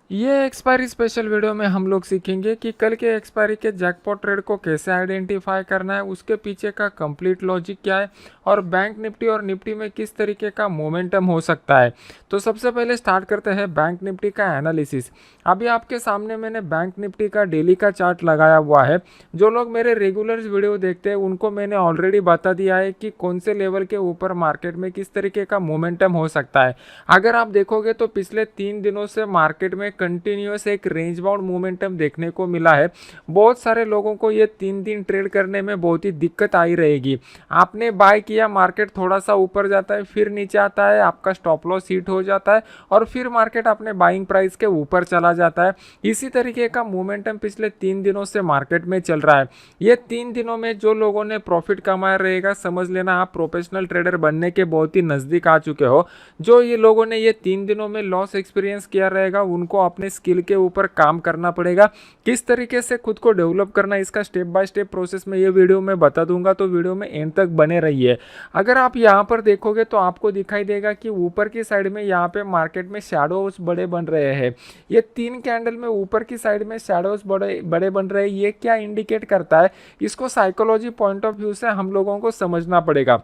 ये expiry special video में हम लोग सीखेंगे कि कल के एक्सपायरी के जैकपॉट ट्रेड को कैसे आइडेंटिफाई करना है, उसके पीछे का कंप्लीट लॉजिक क्या है और बैंक निफ्टी और निफ्टी में किस तरीके का मोमेंटम हो सकता है। तो सबसे पहले स्टार्ट करते हैं बैंक निफ्टी का एनालिसिस। अभी आपके सामने मैंने बैंक निफ्टी का डेली का चार्ट लगाया हुआ है। जो लोग मेरे रेगुलर वीडियो देखते हैं उनको मैंने ऑलरेडी बता दिया है कि कौन से लेवल के ऊपर मार्केट में किस तरीके का मोमेंटम हो सकता है। अगर आप देखोगे तो पिछले 3 दिनों से मार्केट में कंटिन्यूस एक रेंज बाउंड मोमेंटम देखने को मिला है। बहुत सारे लोगों को ये 3 दिन ट्रेड करने में बहुत ही दिक्कत आई रहेगी। आपने बाय किया, मार्केट थोड़ा सा ऊपर जाता है, फिर नीचे आता है, आपका स्टॉप लॉस हिट हो जाता है और फिर मार्केट अपने बाइंग प्राइस के ऊपर चला जाता है। इसी तरीके का मोमेंटम पिछले 3 दिनों से मार्केट में चल रहा है। ये 3 दिनों में जो लोगों ने प्रॉफिट कमाया रहेगा, समझ लेना आप प्रोफेशनल ट्रेडर बनने के बहुत ही नज़दीक आ चुके हो। जो ये लोगों ने ये 3 दिनों में लॉस एक्सपीरियंस किया रहेगा उनको अपने स्किल के ऊपर काम करना पड़ेगा। किस तरीके से खुद को डेवलप करना, इसका स्टेप बाय स्टेप प्रोसेस में ये वीडियो में बता दूंगा, तो वीडियो में एंड तक बने रहिए। अगर आप यहाँ पर देखोगे तो आपको दिखाई देगा कि ऊपर की साइड में यहाँ पे मार्केट में शैडोज बड़े बन रहे हैं। ये 3 कैंडल में ऊपर की साइड में शैडोज बड़े बड़े बन रहे हैं। ये क्या इंडिकेट करता है, इसको साइकोलॉजी पॉइंट ऑफ व्यू से हम लोगों को समझना पड़ेगा।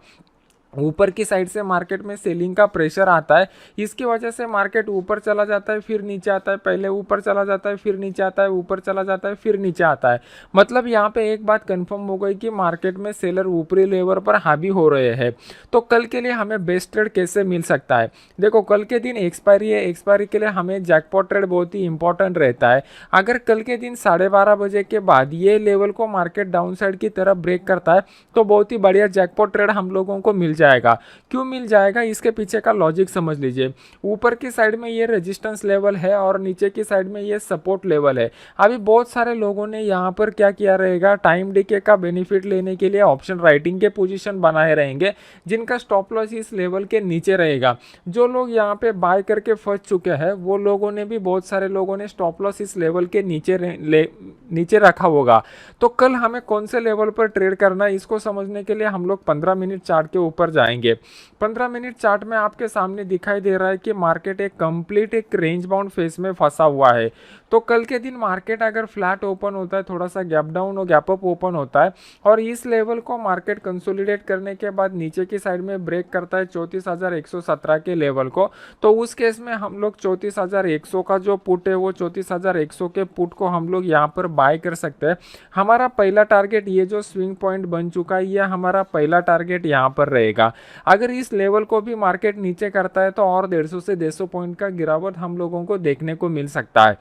ऊपर की साइड से मार्केट में सेलिंग का प्रेशर आता है, इसकी वजह से मार्केट ऊपर चला जाता है, फिर नीचे आता है, पहले ऊपर चला जाता है, फिर नीचे आता है, ऊपर चला जाता है, फिर नीचे आता है। मतलब यहाँ पे एक बात कंफर्म हो गई कि मार्केट में सेलर ऊपरी लेवल पर हावी हो रहे हैं। तो कल के लिए हमें बेस्ट ट्रेड कैसे मिल सकता है? देखो, कल के दिन एक्सपायरी है, एक्सपायरी के लिए हमें जैकपॉट ट्रेड बहुत ही इंपॉर्टेंट रहता है। अगर कल के दिन 12:30 बजे के बाद ये लेवल को मार्केट डाउन साइड की तरफ ब्रेक करता है तो बहुत ही बढ़िया जैकपॉट ट्रेड हम लोगों को मिल जाएगा। क्यों मिल जाएगा, इसके पीछे का लॉजिक समझ लीजिए। ऊपर की साइड में ये रेजिस्टेंस लेवल है और नीचे की साइड में ये सपोर्ट लेवल है। अभी बहुत सारे लोगों ने यहाँ पर क्या किया रहेगा, टाइम डिके का बेनिफिट लेने के लिए ऑप्शन राइटिंग के पोजीशन बनाए रहेंगे, जिनका स्टॉप लॉस इस लेवल के नीचे रहेगा। जो लोग यहाँ पे बाय करके फंस चुके हैं वो लोगों ने भी, बहुत सारे लोगों ने स्टॉप लॉस इस लेवल के नीचे रखा होगा। तो कल हमें कौन से लेवल पर ट्रेड करना है, इसको समझने के लिए हम लोग 15 मिनट चार्ट के ऊपर जाएंगे। 15 मिनट चार्ट में आपके सामने दिखाई दे रहा है कि मार्केट एक रेंज बाउंड फेस में फंसा हुआ है। तो कल के दिन मार्केट अगर फ्लैट ओपन होता है, थोड़ा सा गैप डाउन और गैप अप ओपन होता है और इस लेवल को मार्केट कंसोलिडेट करने के बाद नीचे की साइड में ब्रेक करता है 34,117 के लेवल को, तो उस केस में हम लोग 34,100 का जो पुट है वो 34,100 के पुट को हम लोग यहाँ पर बाय कर सकते हैं। हमारा पहला टारगेट, ये जो स्विंग पॉइंट बन चुका है, ये हमारा पहला टारगेट यहाँ पर रहेगा। अगर इस लेवल को भी मार्केट नीचे करता है तो और 150 से 150 पॉइंट का गिरावट हम लोगों को देखने को मिल सकता है।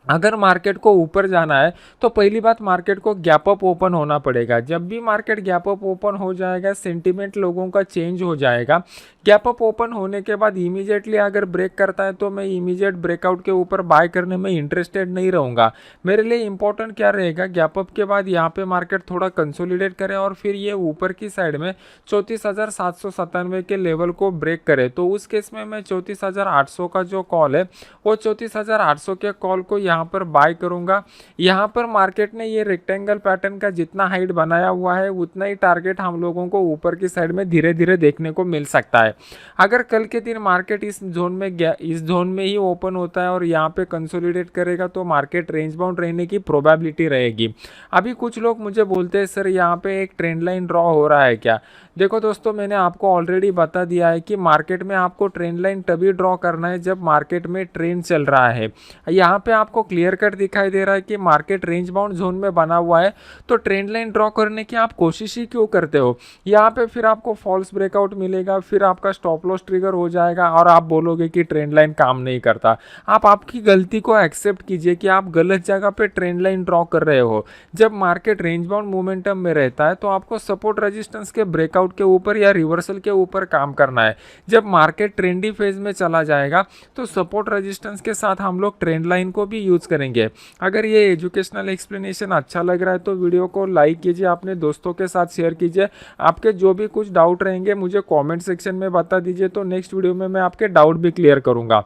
अगर मार्केट को ऊपर जाना है तो पहली बात, मार्केट को गैप अप ओपन होना पड़ेगा। जब भी मार्केट गैप अप ओपन हो जाएगा, सेंटीमेंट लोगों का चेंज हो जाएगा। गैप अप ओपन होने के बाद इमीडिएटली अगर ब्रेक करता है तो मैं इमीडिएट ब्रेकआउट के ऊपर बाय करने में इंटरेस्टेड नहीं रहूँगा। मेरे लिए इंपॉर्टेंट क्या रहेगा, गैप अप के बाद यहाँ पे मार्केट थोड़ा कंसोलिडेट करे और फिर ये ऊपर की साइड में 34,797 के लेवल को ब्रेक करे। तो उस केस में मैं 34,800 का जो कॉल है वो 34,800 के कॉल को यहाँ पर बाय करूंगा। यहाँ पर मार्केट ने ये रेक्टेंगल पैटर्न का जितना हाइट बनाया हुआ है उतना ही टारगेट हम लोगों को ऊपर की साइड में धीरे धीरे देखने को मिल सकता है। अगर कल के दिन मार्केट इस जोन में ही ओपन होता है और यहाँ पे कंसोलिडेट करेगा तो मार्केट रेंज बाउंड रहने की प्रोबेबिलिटी रहेगी। अभी कुछ लोग मुझे बोलते हैं सर यहाँ पे एक ट्रेंड लाइन ड्रॉ हो रहा है क्या? देखो दोस्तों, मैंने आपको ऑलरेडी बता दिया है कि मार्केट में आपको ट्रेंड लाइन तभी ड्रॉ करना है जब मार्केट में ट्रेंड चल रहा है। यहाँ पे आपको क्लियर कट दिखाई दे रहा है कि मार्केट रेंज बाउंड जोन में बना हुआ है, तो ट्रेंड लाइन ड्रॉ करने की आप कोशिश ही क्यों करते हो? यहाँ पे फिर आपको फॉल्स ब्रेकआउट मिलेगा, फिर आपका स्टॉप लॉस ट्रिगर हो जाएगा और आप बोलोगे कि ट्रेंड लाइन काम नहीं करता। आप आपकी गलती को एक्सेप्ट कीजिए कि आप गलत जगह पे ट्रेंड लाइन ड्रॉ कर रहे हो। जब मार्केट रेंज बाउंड मोमेंटम में रहता है तो आपको सपोर्ट रेजिस्टेंस के ब्रेकआउट के ऊपर या रिवर्सल के ऊपर काम करना है। जब मार्केट ट्रेंडी फेज में चला जाएगा तो सपोर्ट रेजिस्टेंस के साथ हम लोग ट्रेंड लाइन को भी यूज करेंगे। अगर ये एजुकेशनल एक्सप्लेनेशन अच्छा लग रहा है तो वीडियो को लाइक कीजिए, अपने दोस्तों के साथ शेयर कीजिए। आपके जो भी कुछ डाउट रहेंगे मुझे कमेंट सेक्शन में बता दीजिए, तो नेक्स्ट वीडियो में मैं आपके डाउट भी क्लियर करूंगा।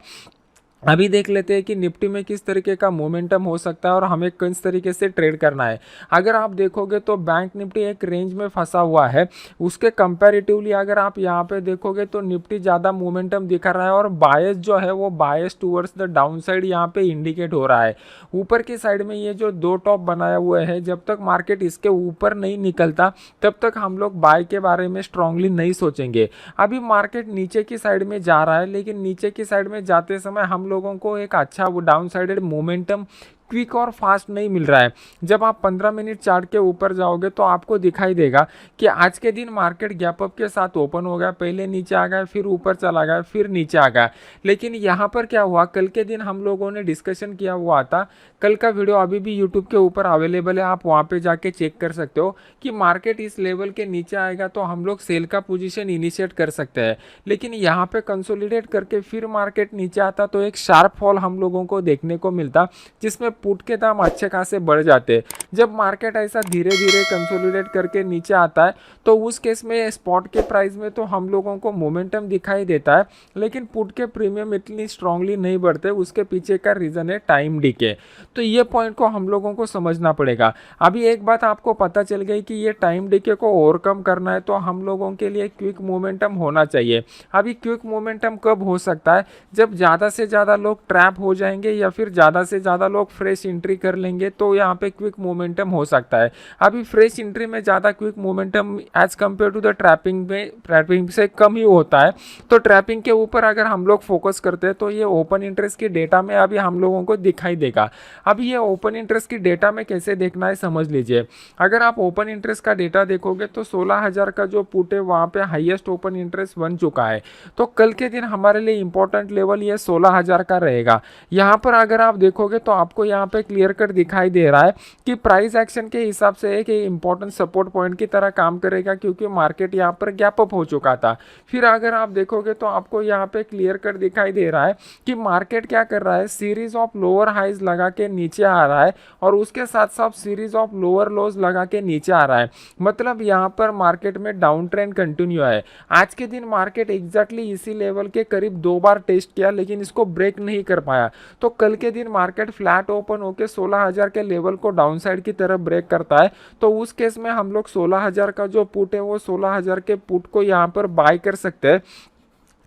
अभी देख लेते हैं कि निफ्टी में किस तरीके का मोमेंटम हो सकता है और हमें किस तरीके से ट्रेड करना है। अगर आप देखोगे तो बैंक निफ्टी एक रेंज में फंसा हुआ है, उसके कंपैरेटिवली अगर आप यहाँ पे देखोगे तो निफ्टी ज़्यादा मोमेंटम दिखा रहा है और बायस जो है वो bias towards the down side यहाँ पे इंडिकेट हो रहा है। ऊपर की साइड में ये जो दो टॉप बनाया हुआ है, जब तक मार्केट इसके ऊपर नहीं निकलता तब तक हम लोग बाय के बारे में स्ट्रांगली नहीं सोचेंगे। अभी मार्केट नीचे की साइड में जा रहा है, लेकिन नीचे की साइड में जाते समय हम लोगों को एक अच्छा वो डाउन साइडेड मोमेंटम क्विक और फास्ट नहीं मिल रहा है। जब आप 15 मिनट चार्ट के ऊपर जाओगे तो आपको दिखाई देगा कि आज के दिन मार्केट गैप अप के साथ ओपन हो गया, पहले नीचे आ गया, फिर ऊपर चला गया, फिर नीचे आ गया। लेकिन यहाँ पर क्या हुआ, कल के दिन हम लोगों ने डिस्कशन किया हुआ था, कल का वीडियो अभी भी यूट्यूब के ऊपर अवेलेबल है, आप वहाँ पे जाके चेक कर सकते हो कि मार्केट इस लेवल के नीचे आएगा तो हम लोग सेल का पोजीशन इनिशिएट कर सकते हैं। लेकिन यहाँ पे कंसोलिडेट करके फिर मार्केट नीचे आता तो एक शार्प फॉल हम लोगों को देखने को मिलता, जिसमें पुट के दाम अच्छे खासे बढ़ जाते। जब मार्केट ऐसा धीरे धीरे कंसोलिडेट करके नीचे आता है तो उस केस में स्पॉट के प्राइस में तो हम लोगों को मोमेंटम दिखाई देता है, लेकिन पुट के प्रीमियम इतनी स्ट्रांगली नहीं बढ़ते। उसके पीछे का रीज़न है टाइम डीके। तो ये पॉइंट को हम लोगों को समझना पड़ेगा। अभी एक बात आपको पता चल गई कि ये टाइम डीके को ओवरकम करना है तो हम लोगों के लिए क्विक मोमेंटम होना चाहिए। अभी क्विक मोमेंटम कब हो सकता है, जब ज़्यादा से ज़्यादा लोग ट्रैप हो जाएंगे या फिर ज़्यादा से ज़्यादा लोग फ्रेश एंट्री कर लेंगे तो यहाँ पे क्विक मोमेंटम हो सकता है। अभी फ्रेश एंट्री में ज़्यादा quick momentum as compare to the trapping से कम ही होता है। तो ट्रैपिंग के ऊपर अगर हम लोग फोकस करते हैं तो ये ओपन इंटरेस्ट की डेटा में अभी हम लोगों को दिखाई देगा। अभी ये ओपन इंटरेस्ट की डेटा में कैसे देखना है समझ लीजिए। अगर आप ओपन इंटरेस्ट का डेटा देखोगे तो 16,000 का जो पुट है वहाँ पे हाईएस्ट ओपन इंटरेस्ट बन चुका है। तो कल के दिन हमारे लिए इंपॉर्टेंट लेवल ये 16,000 का रहेगा। यहाँ पर अगर आप देखोगे तो आपको यहाँ पे क्लियर कट दिखाई दे रहा है कि प्राइस एक्शन के हिसाब से एक इंपॉर्टेंट सपोर्ट पॉइंट की तरह काम करेगा, क्योंकि मार्केट यहाँ पर गैप अप हो चुका था। फिर अगर आप देखोगे तो आपको यहाँ पे क्लियर कट दिखाई दे रहा है कि मार्केट क्या कर रहा है, सीरीज ऑफ लोअर हाइज लगा के नीचे आ रहा है और उसके साथ साथ सीरीज ऑफ लोअर लोज लगा के नीचे आ रहा है। मतलब यहाँ पर मार्केट में डाउन ट्रेंड कंटिन्यू है। आज के दिन मार्केट एग्जैक्टली इसी लेवल के करीब 2 बार टेस्ट किया लेकिन इसको ब्रेक नहीं कर पाया। तो कल के दिन मार्केट फ्लैट ओपन होकर 16,000 के लेवल को डाउन साइड की तरफ ब्रेक करता है तो उस केस में हम लोग 16,000 का जो पुट है वो 16,000 के पुट को यहाँ पर बाय कर सकते हैं।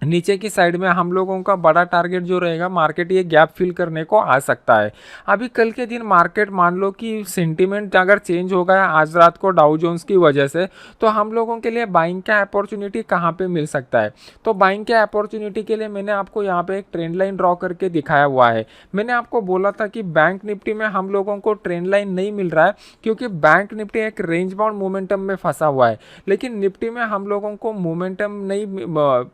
नीचे की साइड में हम लोगों का बड़ा टारगेट जो रहेगा, मार्केट ये गैप फिल करने को आ सकता है। अभी कल के दिन मार्केट मान लो कि सेंटीमेंट अगर चेंज हो गया आज रात को डाउ जोन्स की वजह से, तो हम लोगों के लिए बाइंग का अपॉर्चुनिटी कहाँ पे मिल सकता है। तो बाइंग के अपॉर्चुनिटी के लिए मैंने आपको यहाँ पे एक ट्रेंड लाइन ड्रॉ करके दिखाया हुआ है। मैंने आपको बोला था कि बैंक निफ्टी में हम लोगों को ट्रेंड लाइन नहीं मिल रहा है क्योंकि बैंक निफ्टी एक रेंज बाउंड मोमेंटम में फंसा हुआ है, लेकिन निफ्टी में हम लोगों को मोमेंटम नहीं,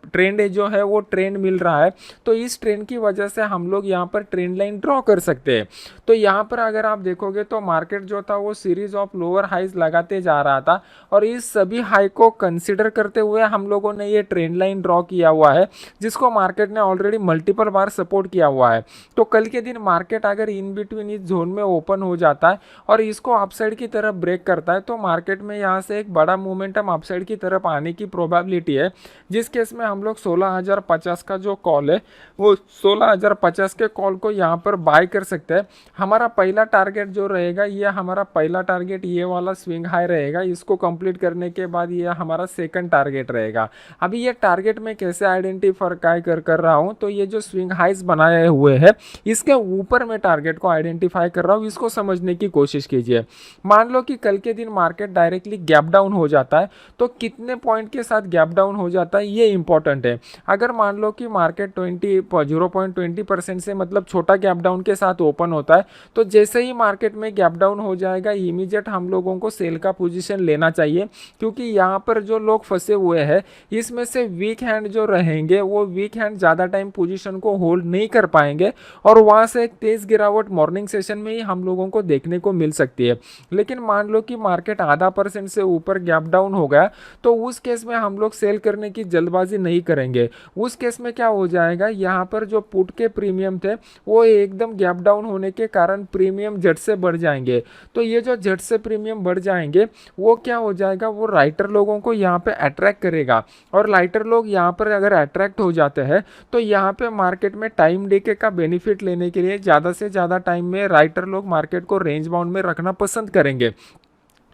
ट्रेंड जो है वो ट्रेंड मिल रहा है। तो इस ट्रेंड की वजह से हम लोग यहाँ पर ट्रेंड लाइन ड्रॉ कर सकते हैं। तो यहाँ पर अगर आप देखोगे तो मार्केट जो था वो सीरीज ऑफ लोअर हाइज लगाते जा रहा था और इस सभी हाई को कंसिडर करते हुए हम लोगों ने ये ट्रेंड लाइन ड्रॉ किया हुआ है, जिसको मार्केट ने ऑलरेडी मल्टीपल बार सपोर्ट किया हुआ है। तो कल के दिन मार्केट अगर इन बिटवीन इस जोन में ओपन हो जाता है और इसको अपसाइड की तरफ ब्रेक करता है तो मार्केट में यहाँ से एक बड़ा मोमेंटम अपसाइड की तरफ आने की प्रोबेबिलिटी है, जिस केस में हम लोग 16,050 का जो कॉल है वो 16,050 के कॉल को यहाँ पर बाय कर सकते हैं। हमारा पहला टारगेट जो रहेगा, ये हमारा पहला टारगेट ये वाला स्विंग हाई रहेगा। इसको कंप्लीट करने के बाद ये हमारा सेकंड टारगेट रहेगा। अभी ये टारगेट में कैसे आइडेंटिफाई कर रहा हूँ, तो ये जो स्विंग हाइज बनाए हुए हैं इसके ऊपर मैं टारगेट को आइडेंटिफाई कर रहा हूँ। इसको समझने की कोशिश कीजिए। मान लो कि कल के दिन मार्केट डायरेक्टली गैप डाउन हो जाता है तो कितने पॉइंट के साथ गैप डाउन हो जाता है ये इंपॉर्टेंट है। अगर मान लो कि मार्केट 0.20% से मतलब छोटा गैप डाउन के साथ ओपन होता है तो जैसे ही मार्केट में गैप डाउन हो जाएगा इमीडिएट हम लोगों को सेल का पोजीशन लेना चाहिए, क्योंकि यहाँ पर जो लोग फंसे हुए हैं इसमें से वीक हैंड जो रहेंगे वो वीक हैंड ज़्यादा टाइम पोजीशन को होल्ड नहीं कर पाएंगे और वहाँ से एक तेज़ गिरावट मॉर्निंग सेशन में ही हम लोगों को देखने को मिल सकती है। लेकिन मान लो कि मार्केट आधा % से ऊपर गैप डाउन हो गया तो उस केस में हम लोग सेल करने की जल्दबाजी नहीं करेंगे। करेंगे। उस केस में क्या हो जाएगा, यहाँ पर जो पुट के प्रीमियम थे वो एकदम गैप डाउन होने के कारण प्रीमियम झट से बढ़ जाएंगे। तो ये जो झट से प्रीमियम बढ़ जाएंगे वो क्या हो जाएगा, वो राइटर लोगों को यहाँ पे अट्रैक्ट करेगा। और राइटर लोग यहाँ पर अगर अट्रैक्ट हो जाते हैं तो यहाँ पे मार्केट में टाइम डीके का बेनिफिट लेने के लिए ज़्यादा से ज़्यादा टाइम में राइटर लोग मार्केट को रेंज बाउंड में रखना पसंद करेंगे।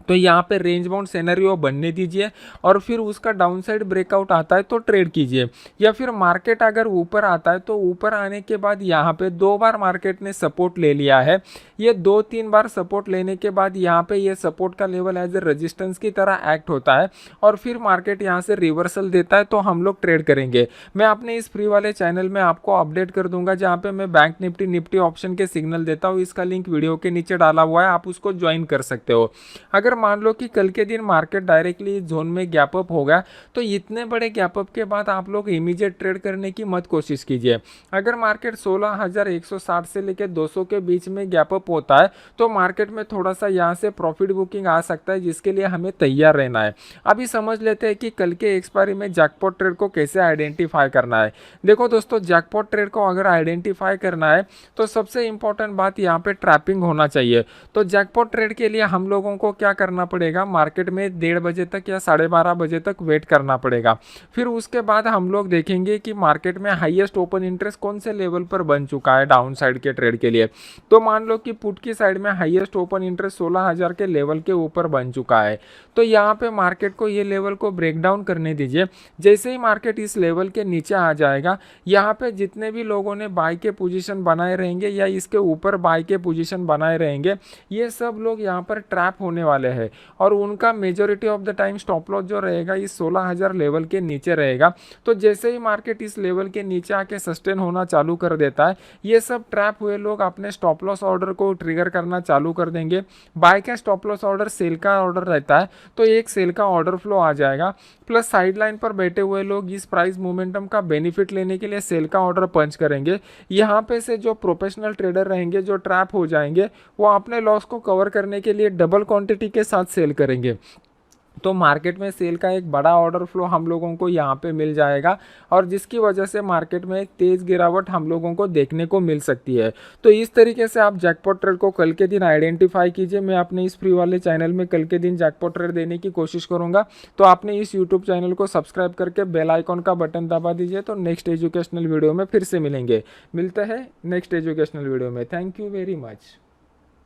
तो यहाँ पे रेंज बाउंड सिनेरियो बनने दीजिए और फिर उसका डाउनसाइड ब्रेकआउट आता है तो ट्रेड कीजिए। या फिर मार्केट अगर ऊपर आता है तो ऊपर आने के बाद यहाँ पे 2 बार मार्केट ने सपोर्ट ले लिया है, ये 2-3 बार सपोर्ट लेने के बाद यहाँ पे ये सपोर्ट का लेवल एज ए रेजिस्टेंस की तरह एक्ट होता है और फिर मार्केट यहाँ से रिवर्सल देता है तो हम लोग ट्रेड करेंगे। मैं अपने इस फ्री वाले चैनल में आपको अपडेट कर दूंगा जहाँ पे मैं बैंक निफ्टी ऑप्शन के सिग्नल देता हूँ। इसका लिंक वीडियो के नीचे डाला हुआ है, आप उसको ज्वाइन कर सकते हो। अगर मान लो कि कल के दिन मार्केट डायरेक्टली जोन में गैप अप होगा तो इतने बड़े गैप अप के बाद आप लोग इमीडिएट ट्रेड करने की मत कोशिश कीजिए। अगर मार्केट 16,160 से लेकर 200 के बीच में गैप अप होता है तो मार्केट में थोड़ा सा यहाँ से प्रॉफिट बुकिंग आ सकता है, जिसके लिए हमें तैयार रहना है। अभी समझ लेते हैं कि कल के एक्सपायरी में जैकपॉट ट्रेड को कैसे आइडेंटिफाई करना है। देखो दोस्तों, जैकपॉट ट्रेड को अगर आइडेंटिफाई करना है तो सबसे इंपॉर्टेंट बात यहाँ पे ट्रैपिंग होना चाहिए। तो जैकपॉट ट्रेड के लिए हम लोगों को क्या करना पड़ेगा, मार्केट में 1:30 बजे तक या 12:30 बजे तक वेट करना पड़ेगा। फिर उसके बाद हम लोग देखेंगे कि मार्केट में हाईएस्ट ओपन इंटरेस्ट कौन से लेवल पर बन चुका है डाउन साइड के ट्रेड के लिए। तो मान लो कि पुट की साइड में हाईएस्ट ओपन इंटरेस्ट 16,000 के लेवल के ऊपर बन चुका है। तो यहाँ पे मार्केट को ये लेवल को ब्रेक डाउन करने दीजिए। जैसे ही मार्केट इस लेवल के नीचे आ जाएगा, यहाँ पे जितने भी लोगों ने बाय के पोजीशन बनाए रहेंगे या इसके ऊपर बाय के पोजीशन बनाए रहेंगे, ये सब लोग यहाँ पर ट्रैप होने वाले हैं और उनका majority of the time stop loss जो रहेगा इस 16,000 लेवल के नीचे रहेगा। तो जैसे ही मार्केट इस लेवल के नीचे आके सस्टेन होना चालू कर देता है, ये सब ट्रैप हुए लोग अपने स्टॉप लॉस ऑर्डर को ट्रिगर करना चालू कर देंगे। बाय का स्टॉप लॉस ऑर्डर सेल का ऑर्डर रहता है तो एक सेल का ऑर्डर फ्लो आ जाएगा। प्लस साइड लाइन पर बैठे हुए लोग इस प्राइस मोमेंटम का बेनिफिट लेने के लिए सेल का ऑर्डर पंच करेंगे। यहाँ पे से जो प्रोफेशनल ट्रेडर रहेंगे जो ट्रैप हो जाएंगे वो अपने लॉस को कवर करने के लिए डबल क्वांटिटी के साथ सेल करेंगे। तो मार्केट में सेल का एक बड़ा ऑर्डर फ्लो हम लोगों को यहाँ पे मिल जाएगा और जिसकी वजह से मार्केट में एक तेज़ गिरावट हम लोगों को देखने को मिल सकती है। तो इस तरीके से आप जैकपॉट ट्रेड को कल के दिन आइडेंटिफाई कीजिए। मैं अपने इस फ्री वाले चैनल में कल के दिन जैकपॉट ट्रेड देने की कोशिश करूँगा। तो आपने इस यूट्यूब चैनल को सब्सक्राइब करके बेल आइकॉन का बटन दबा दीजिए। तो नेक्स्ट एजुकेशनल वीडियो में फिर से मिलते हैं नेक्स्ट एजुकेशनल वीडियो में। Thank you very much.